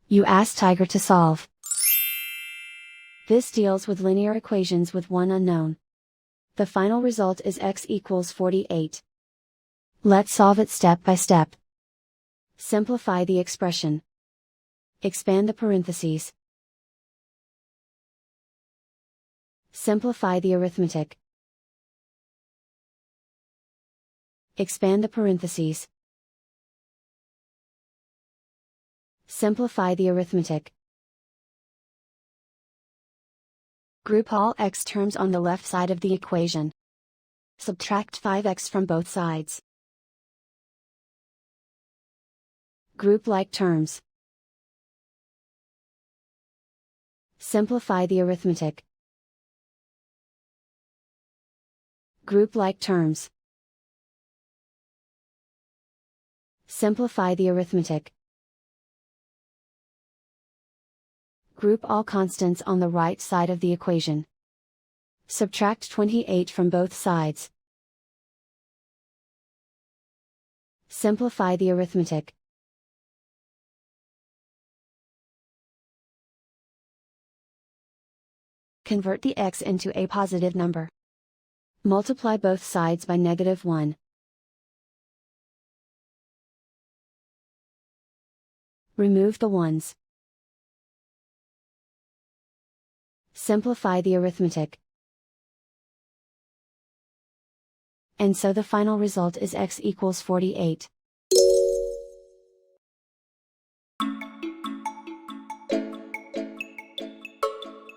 You ask Tiger to solve. This deals with linear equations with one unknown. The final result is x equals 48. Let's solve it step by step. Simplify the expression. Expand the parentheses. Simplify the arithmetic. Expand the parentheses. Simplify the arithmetic. Group all x terms on the left side of the equation. Subtract 5x from both sides. Group like terms. Simplify the arithmetic. Group like terms. Simplify the arithmetic. Group all constants on the right side of the equation. Subtract 28 from both sides. Simplify the arithmetic. Convert the x into a positive number. Multiply both sides by -1. Remove the ones. Simplify the arithmetic. And so the final result is x equals 48.